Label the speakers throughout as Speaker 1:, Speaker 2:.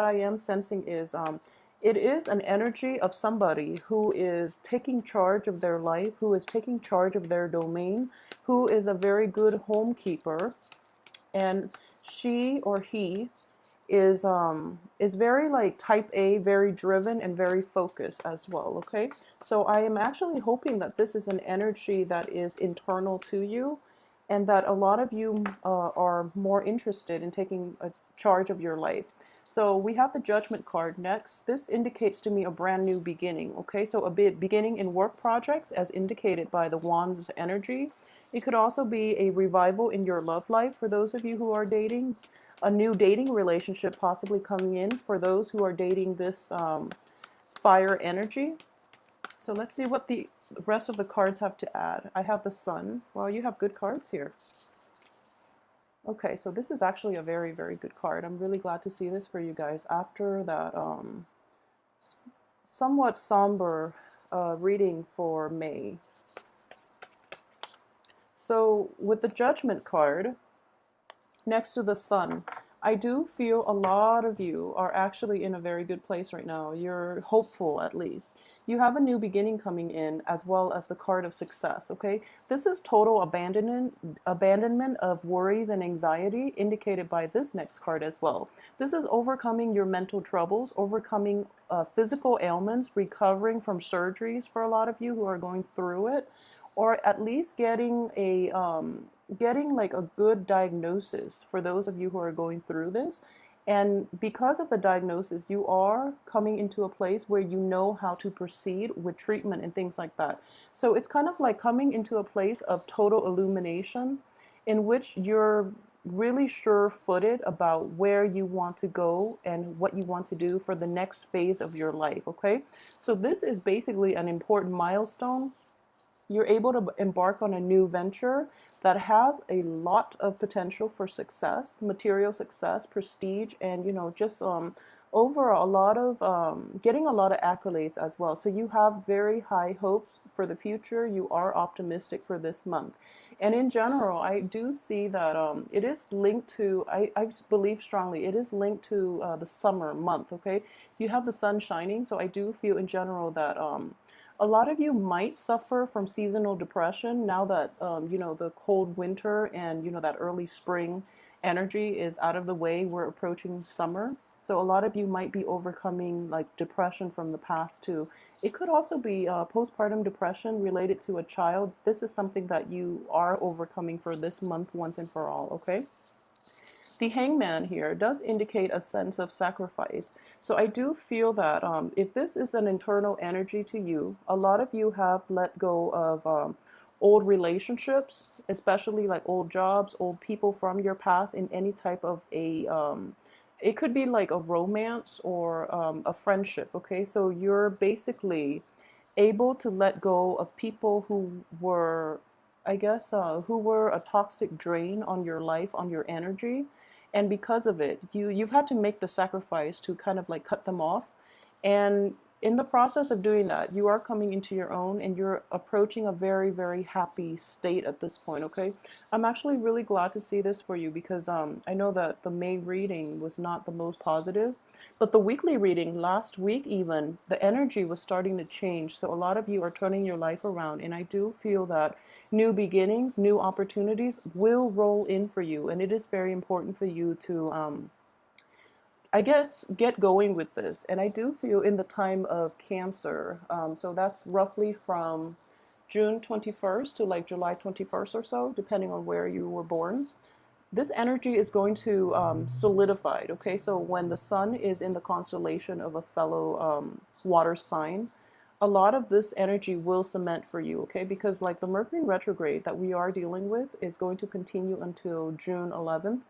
Speaker 1: I am sensing is it is an energy of somebody who is taking charge of their life, who is taking charge of their domain, who is a very good homekeeper, and she or he is very like type A, very driven and very focused as well. Okay, so I am actually hoping that this is an energy that is internal to you, and that a lot of you are more interested in taking a charge of your life. So we have the Judgment card next. This indicates to me a brand new beginning. Okay, so a bit beginning in work projects as indicated by the Wand's energy. It could also be a revival in your love life for those of you who are dating, a new dating relationship possibly coming in for those who are dating this fire energy. So let's see what the rest of the cards have to add. I have the Sun. Well, you have good cards here. Okay, so this is actually a very, very good card. I'm really glad to see this for you guys after that somewhat somber reading for May. So with the Judgment card next to the Sun, I do feel a lot of you are actually in a very good place right now. You're hopeful, at least. You have a new beginning coming in, as well as the card of success, okay? This is total abandonment of worries and anxiety, indicated by this next card as well. This is overcoming your mental troubles, overcoming physical ailments, recovering from surgeries for a lot of you who are going through it, or at least getting like a good diagnosis for those of you who are going through this. And because of the diagnosis, you are coming into a place where you know how to proceed with treatment and things like that. So it's kind of like coming into a place of total illumination in which you're really sure-footed about where you want to go and what you want to do for the next phase of your life, okay? So this is basically an important milestone. You're able to embark on a new venture that has a lot of potential for success, material success, prestige, and just over a lot of getting a lot of accolades as well. So you have very high hopes for the future. You are optimistic for this month. And in general, I do see that it is linked to, I believe strongly, it is linked to the summer month, okay? You have the sun shining, so I do feel in general that a lot of you might suffer from seasonal depression now that the cold winter and that early spring energy is out of the way. We're approaching summer, so a lot of you might be overcoming like depression from the past too. It could also be postpartum depression related to a child. This is something that you are overcoming for this month once and for all. Okay. The Hangman here does indicate a sense of sacrifice. So I do feel that if this is an internal energy to you, a lot of you have let go of old relationships, especially like old jobs, old people from your past in any type of it could be like a romance or a friendship, okay? So you're basically able to let go of people who were, I guess, who were a toxic drain on your life, on your energy, and because of it, you've had to make the sacrifice to kind of like cut them off, and in the process of doing that, you are coming into your own and you're approaching a very, very happy state at this point, okay? I'm actually really glad to see this for you because I know that the May reading was not the most positive, but the weekly reading last week even, the energy was starting to change. So a lot of you are turning your life around, and I do feel that new beginnings, new opportunities will roll in for you, and it is very important for you to I guess get going with this. And I do feel in the time of Cancer, so that's roughly from June 21st to like July 21st or so, depending on where you were born. This energy is going to solidify, okay? So when the sun is in the constellation of a fellow water sign, a lot of this energy will cement for you, okay? Because like the Mercury retrograde that we are dealing with is going to continue until June 11th.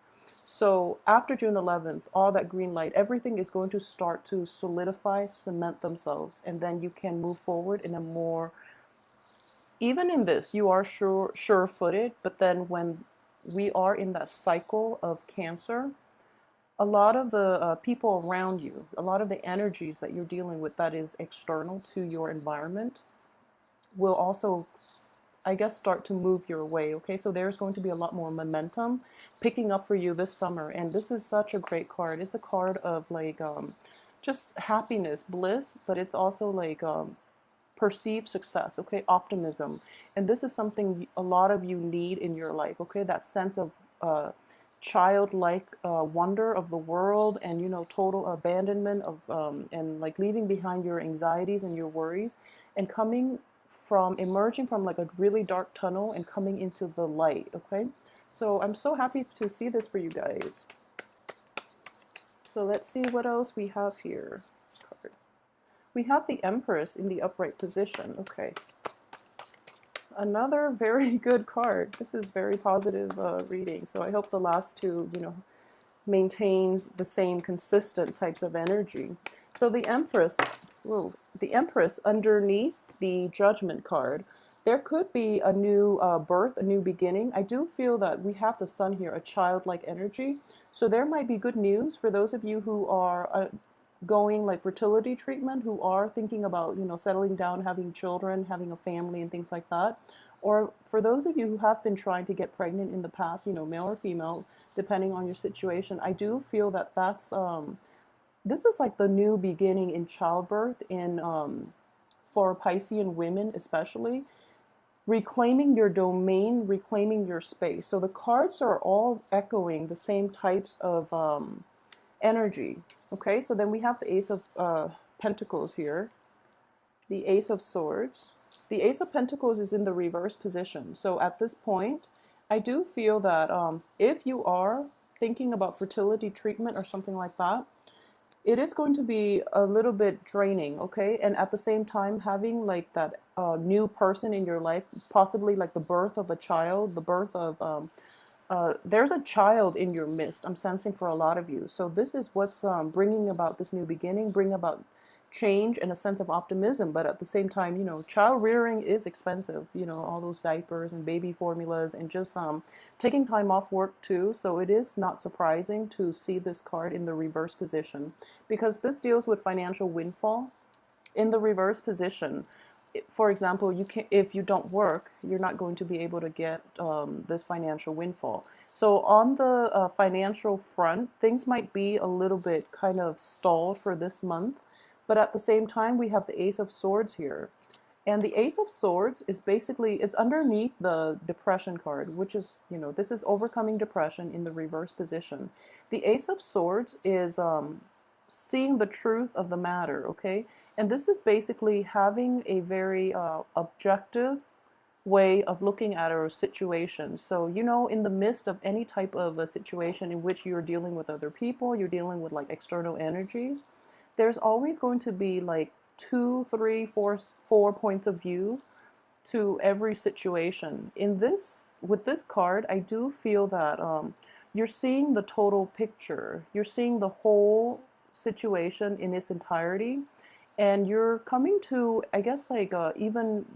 Speaker 1: So after June 11th, all that green light, everything is going to start to solidify, cement themselves, and then you can move forward in a more, even in this, you are sure-footed, but then when we are in that cycle of Cancer, a lot of the people around you, a lot of the energies that you're dealing with that is external to your environment will also I guess, start to move your way. Okay, so there's going to be a lot more momentum picking up for you this summer, and this is such a great card. It's a card of like just happiness, bliss, but it's also like perceived success, okay, optimism. And this is something a lot of you need in your life, okay, that sense of childlike wonder of the world, and total abandonment of and like leaving behind your anxieties and your worries, and coming from emerging from like a really dark tunnel and coming into the light. Okay, so I'm so happy to see this for you guys. So let's see what else we have here. This card. We have the Empress in the upright position. Okay. Another very good card. This is very positive reading. So I hope the last two, maintains the same consistent types of energy. So the Empress, whoa, the Empress underneath the Judgment card, there could be a new birth, a new beginning. I do feel that we have the Sun here, a childlike energy. So there might be good news for those of you who are going like fertility treatment, who are thinking about settling down, having children, having a family and things like that. Or for those of you who have been trying to get pregnant in the past, male or female, depending on your situation, I do feel that that's this is like the new beginning in childbirth in for Piscean women especially, reclaiming your domain, reclaiming your space. So the cards are all echoing the same types of energy. Okay, so then we have the Ace of Pentacles here, the Ace of Swords. The Ace of Pentacles is in the reverse position. So at this point, I do feel that if you are thinking about fertility treatment or something like that, it is going to be a little bit draining, okay? And at the same time, having like that new person in your life, possibly like the birth of a child, the birth of there's a child in your midst, I'm sensing, for a lot of you. So this is what's bringing about this new beginning, bring about change and a sense of optimism. But at the same time, child rearing is expensive, all those diapers and baby formulas, and just taking time off work too. So it is not surprising to see this card in the reverse position, because this deals with financial windfall. In the reverse position, for example, you can, if you don't work, you're not going to be able to get this financial windfall. So on the financial front, things might be a little bit kind of stalled for this month, but at the same time, we have the Ace of Swords here. And the Ace of Swords is basically, it's underneath the Depression card, which is, this is overcoming depression in the reverse position. The Ace of Swords is seeing the truth of the matter, okay? And this is basically having a very objective way of looking at a situation. So, in the midst of any type of a situation in which you're dealing with other people, you're dealing with like external energies, there's always going to be like two, three, four points of view to every situation. With this card, I do feel that you're seeing the total picture. You're seeing the whole situation in its entirety, and you're coming to, I guess, like even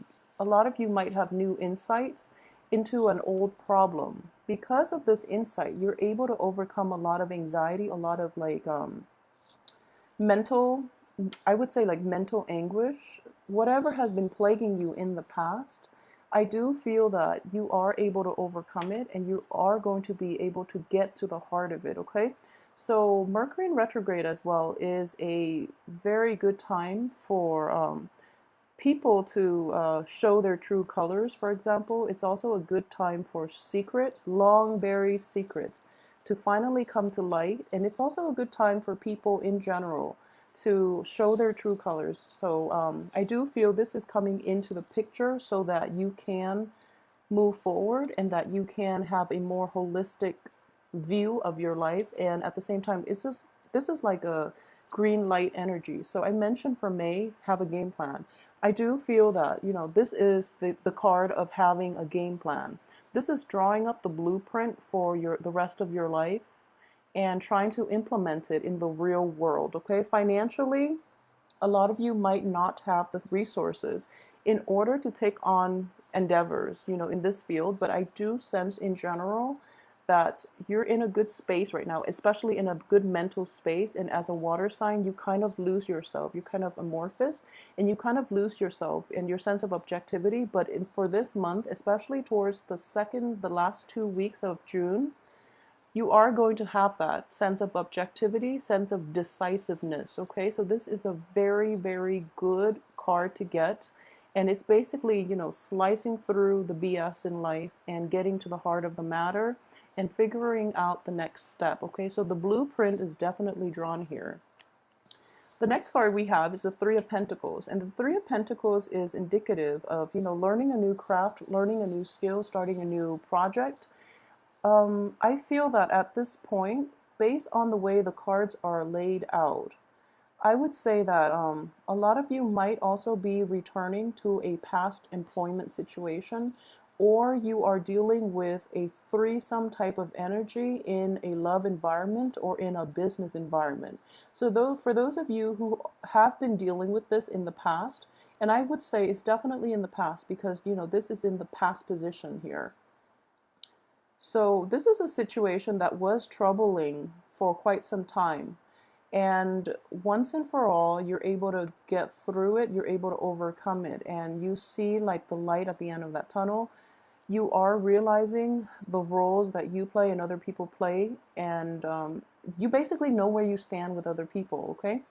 Speaker 1: a lot of you might have new insights into an old problem. Because of this insight, you're able to overcome a lot of anxiety, a lot of like mental, I would say like mental anguish, whatever has been plaguing you in the past. I do feel that you are able to overcome it, and you are going to be able to get to the heart of it, okay? So Mercury in retrograde as well is a very good time for people to show their true colors, for example. It's also a good time for secrets, long buried secrets, to finally come to light. And it's also a good time for people in general to show their true colors. So I do feel this is coming into the picture so that you can move forward and that you can have a more holistic view of your life. And at the same time, this is like a green light energy. So I mentioned for May, have a game plan. I do feel that, this is the card of having a game plan. This is drawing up the blueprint for the rest of your life and trying to implement it in the real world, okay? Financially, a lot of you might not have the resources in order to take on endeavors, in this field, but I do sense in general that you're in a good space right now, especially in a good mental space. And as a water sign, you kind of lose yourself. You're kind of amorphous and you kind of lose yourself and your sense of objectivity. But for this month, especially towards the last 2 weeks of June, you are going to have that sense of objectivity, sense of decisiveness. Okay, so this is a very, very good card to get. And it's basically, slicing through the BS in life and getting to the heart of the matter and figuring out the next step. Okay, so the blueprint is definitely drawn here. The next card we have is the Three of Pentacles. And the Three of Pentacles is indicative of, learning a new craft, learning a new skill, starting a new project. I feel that at this point, based on the way the cards are laid out, I would say that a lot of you might also be returning to a past employment situation, or you are dealing with a threesome type of energy in a love environment or in a business environment. So for those of you who have been dealing with this in the past, and I would say it's definitely in the past because, this is in the past position here. So this is a situation that was troubling for quite some time. And once and for all, you're able to get through it, you're able to overcome it, and you see like the light at the end of that tunnel. You are realizing the roles that you play and other people play, and you basically know where you stand with other people, okay?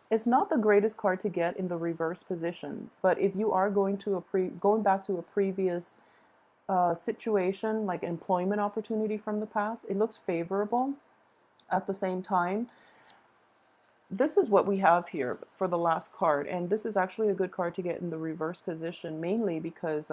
Speaker 1: It's not the greatest card to get in the reverse position, but if you are going back to a previous situation, like employment opportunity from the past, it looks favorable. At the same time, this is what we have here for the last card, and this is actually a good card to get in the reverse position, mainly because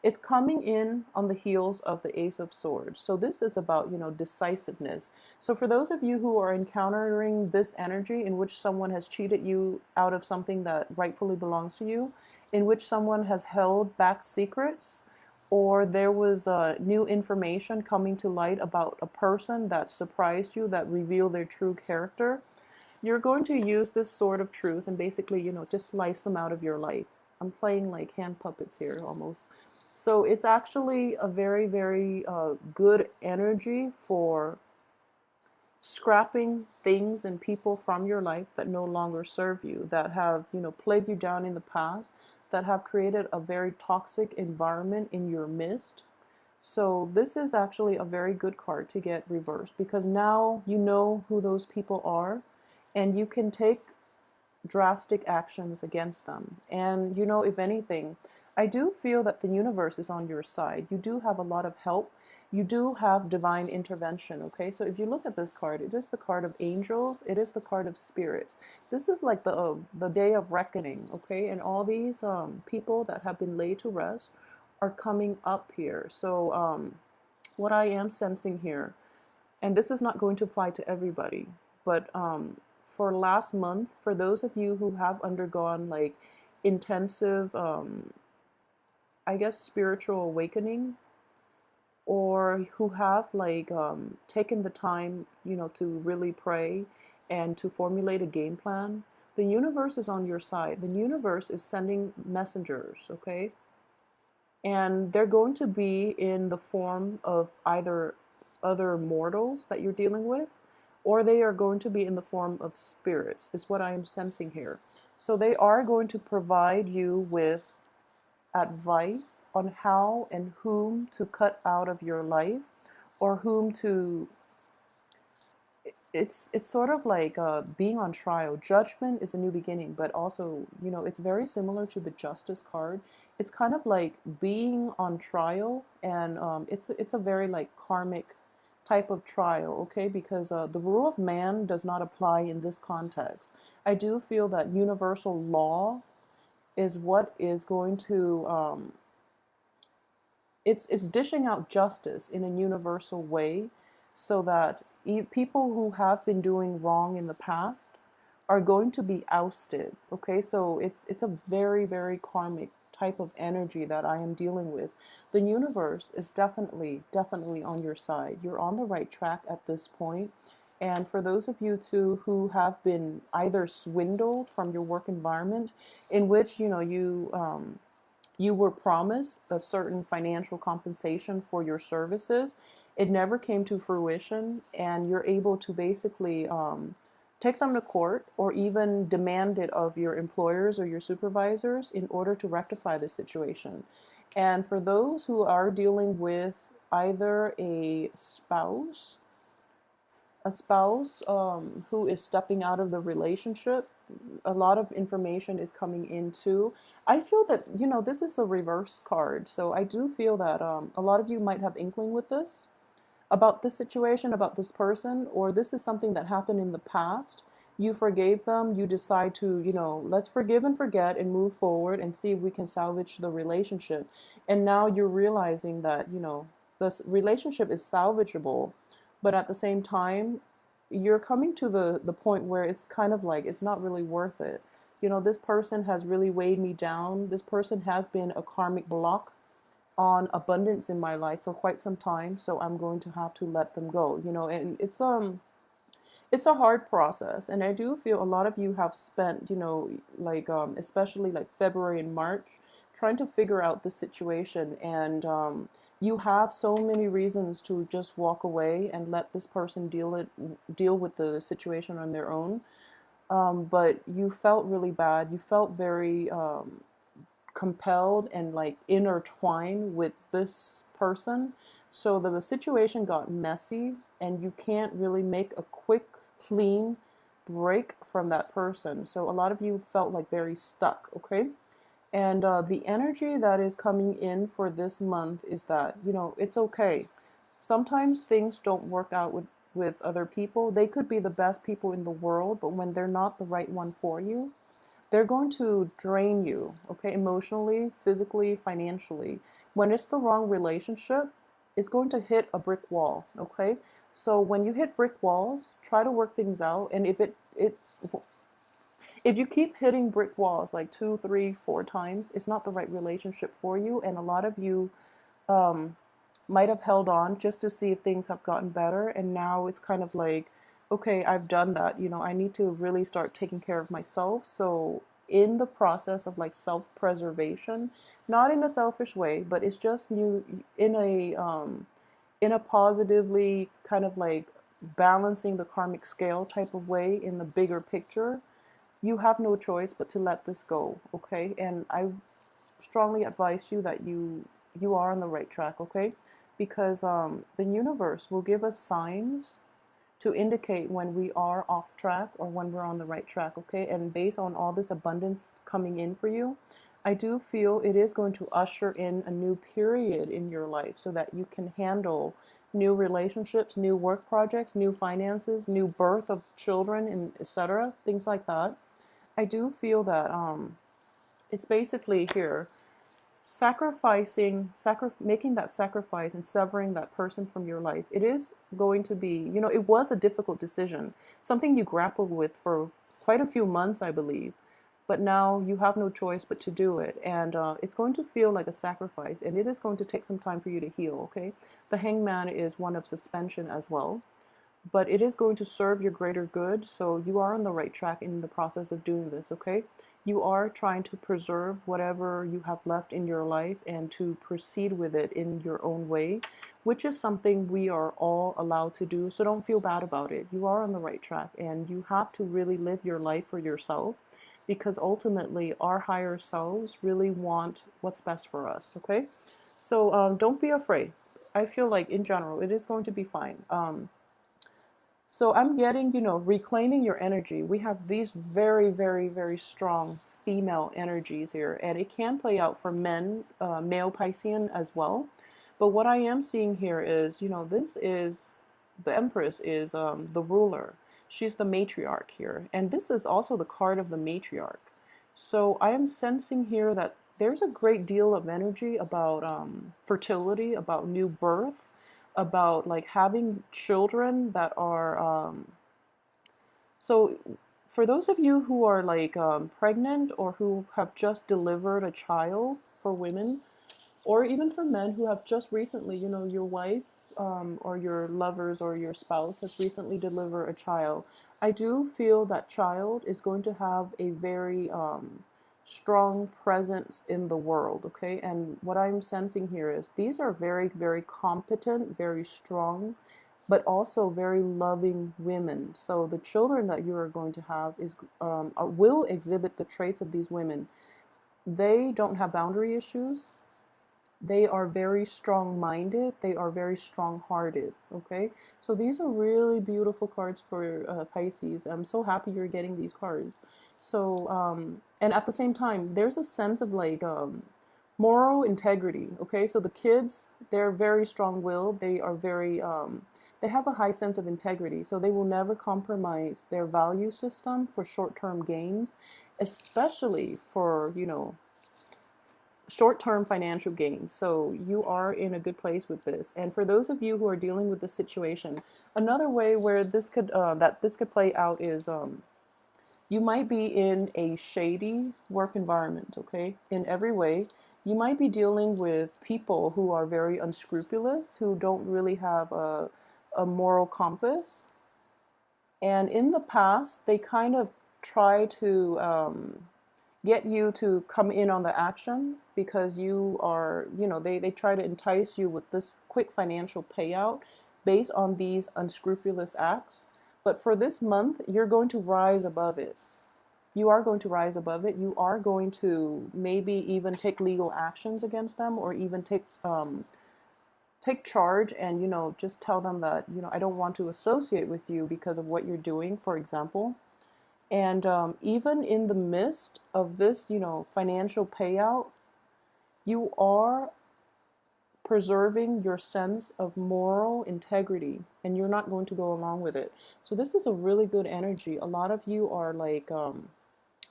Speaker 1: it's coming in on the heels of the Ace of Swords. So this is about, decisiveness. So for those of you who are encountering this energy in which someone has cheated you out of something that rightfully belongs to you, in which someone has held back secrets, or there was new information coming to light about a person that surprised you, that revealed their true character, you're going to use this sword of truth and basically, just slice them out of your life. I'm playing like hand puppets here almost. So it's actually a very, very good energy for scrapping things and people from your life that no longer serve you, that have, played you down in the past, that have created a very toxic environment in your midst. So this is actually a very good card to get reversed because now you know who those people are and you can take drastic actions against them. And if anything, I do feel that the universe is on your side. You do have a lot of help. You do have divine intervention, okay? So if you look at this card, it is the card of angels. It is the card of spirits. This is like the day of reckoning, okay? And all these people that have been laid to rest are coming up here. So what I am sensing here, and this is not going to apply to everybody, but for last month, for those of you who have undergone like intensive, I guess, spiritual awakening, or who have like taken the time, to really pray and to formulate a game plan, the universe is on your side. The universe is sending messengers, okay? And they're going to be in the form of either other mortals that you're dealing with, or they are going to be in the form of spirits, is what I am sensing here. So they are going to provide you with advice on how and whom to cut out of your life, or whom to, it's sort of like being on trial. Judgment is a new beginning, but also, it's very similar to the Justice card. It's kind of like being on trial, and it's a very like karmic type of trial, okay? Because the rule of man does not apply in this context. I do feel that universal law is what is going to it's dishing out justice in a universal way, so that people who have been doing wrong in the past are going to be ousted. Okay, so it's a very, very karmic type of energy that I am dealing with. The universe is definitely on your side. You're on the right track at this point. And for those of you too who have been either swindled from your work environment, in which you were promised a certain financial compensation for your services, it never came to fruition, and you're able to basically take them to court or even demand it of your employers or your supervisors in order to rectify the situation. And for those who are dealing with either a spouse who is stepping out of the relationship, a lot of information is coming into. I feel that, this is the reverse card. So I do feel that a lot of you might have inkling with this, about this situation, about this person, or this is something that happened in the past. You forgave them, you decide to, let's forgive and forget and move forward and see if we can salvage the relationship. And now you're realizing that, this relationship is salvageable, but at the same time, you're coming to the point where it's kind of like it's not really worth it. This person has really weighed me down. This person has been a karmic block on abundance in my life for quite some time, so I'm going to have to let them go. And it's a hard process, and I do feel a lot of you have spent, like especially like February and March, trying to figure out the situation, and you have so many reasons to just walk away and let this person deal with the situation on their own. But you felt really bad. You felt very compelled and like intertwined with this person. So the situation got messy, and you can't really make a quick, clean break from that person. So a lot of you felt like very stuck, okay? And the energy that is coming in for this month is that, it's okay. Sometimes things don't work out with other people. They could be the best people in the world, but when they're not the right one for you, they're going to drain you, okay, emotionally, physically, financially. When it's the wrong relationship, it's going to hit a brick wall, okay? So when you hit brick walls, try to work things out. And if you keep hitting brick walls like 2, 3, 4 times, it's not the right relationship for you. And a lot of you um, might have held on just to see if things have gotten better. And now it's kind of like, okay, I've done that. I need to really start taking care of myself. So in the process of like self-preservation, not in a selfish way, but it's just you in a positively kind of like balancing the karmic scale type of way in the bigger picture. You have no choice but to let this go, okay? And I strongly advise you that you are on the right track, okay? Because the universe will give us signs to indicate when we are off track or when we're on the right track, okay? And based on all this abundance coming in for you, I do feel it is going to usher in a new period in your life so that you can handle new relationships, new work projects, new finances, new birth of children, and etc. Things like that. I do feel that it's basically here making that sacrifice and severing that person from your life. It is going to be, it was a difficult decision, something you grappled with for quite a few months, I believe. But now you have no choice but to do it. And it's going to feel like a sacrifice, and it is going to take some time for you to heal, okay? The hangman is one of suspension as well, but it is going to serve your greater good. So you are on the right track in the process of doing this, okay? You are trying to preserve whatever you have left in your life and to proceed with it in your own way, which is something we are all allowed to do. So don't feel bad about it. You are on the right track, and you have to really live your life for yourself, because ultimately our higher selves really want what's best for us, okay? So don't be afraid. I feel like in general it is going to be fine. So I'm getting, reclaiming your energy. We have these very, very, very strong female energies here, and it can play out for men, male Piscean as well. But what I am seeing here is, this is the Empress is the ruler. She's the matriarch here, and this is also the card of the matriarch. So I am sensing here that there's a great deal of energy about fertility, about new birth, about like having children that are so for those of you who are like pregnant or who have just delivered a child, for women, or even for men who have just recently, your wife or your lovers or your spouse has recently delivered a child, I do feel that child is going to have a very strong presence in the world, okay? And what I'm sensing here is these are very, very competent, very strong, but also very loving women. So the children that you are going to have will exhibit the traits of these women. They don't have boundary issues. They are very strong-minded. They are very strong-hearted. Okay, so these are really beautiful cards for Pisces. I'm so happy you're getting these cards. So, and at the same time, there's a sense of like moral integrity. Okay, so the kids, they're very strong-willed. They are very, they have a high sense of integrity. So they will never compromise their value system for short-term gains, especially for, short-term financial gains. So you are in a good place with this. And for those of you who are dealing with this situation, another way where this could play out is you might be in a shady work environment. Okay, in every way. You might be dealing with people who are very unscrupulous, who don't really have a moral compass. And in the past, they kind of try to get you to come in on the action because you are, they try to entice you with this quick financial payout based on these unscrupulous acts. But for this month, you're going to rise above it. You are going to rise above it. You are going to maybe even take legal actions against them, or even take charge and just tell them that I don't want to associate with you because of what you're doing, for example. And even in the midst of this, financial payout, you are preserving your sense of moral integrity, and you're not going to go along with it. So this is a really good energy. A lot of you are like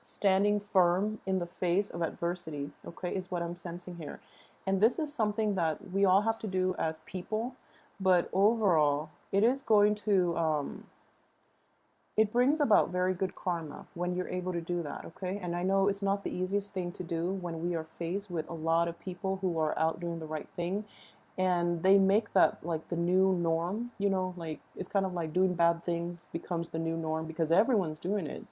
Speaker 1: standing firm in the face of adversity, okay, is what I'm sensing here. And this is something that we all have to do as people, but overall, it is going to it brings about very good karma when you're able to do that, okay? And I know it's not the easiest thing to do when we are faced with a lot of people who are out doing the right thing, and they make that like the new norm, like it's kind of like doing bad things becomes the new norm because everyone's doing it.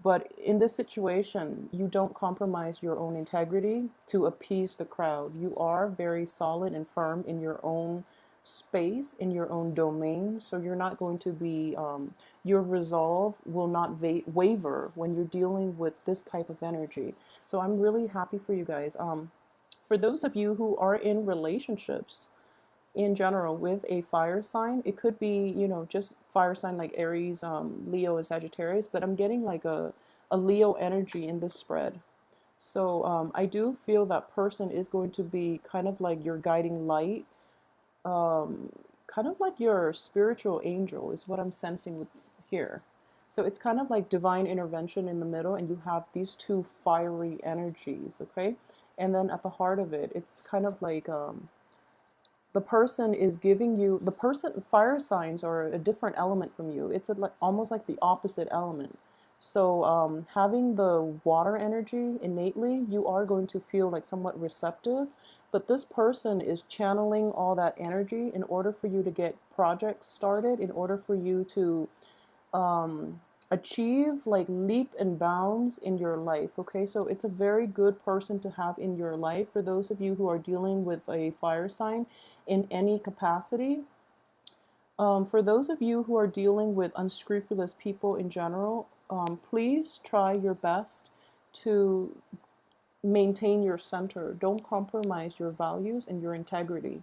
Speaker 1: But in this situation, you don't compromise your own integrity to appease the crowd. You are very solid and firm in your own space, in your own domain. So you're not going to be, your resolve will not waver when you're dealing with this type of energy. So I'm really happy for you guys. For those of you who are in relationships, in general with a fire sign, it could be just fire sign like Aries, Leo, and Sagittarius, but I'm getting like a Leo energy in this spread. So I do feel that person is going to be kind of like your guiding light, kind of like your spiritual angel is what I'm sensing with here. So it's kind of like divine intervention in the middle, and you have these two fiery energies, okay? And then at the heart of it, it's kind of like the person is giving you, the person, fire signs are a different element from you. It's like almost like the opposite element. So having the water energy innately, you are going to feel like somewhat receptive, but this person is channeling all that energy in order for you to get projects started, in order for you to um, achieve like leap and bounds in your life. Okay, so it's a very good person to have in your life for those of you who are dealing with a fire sign in any capacity. For those of you who are dealing with unscrupulous people in general, please try your best to maintain your center. Don't compromise your values and your integrity.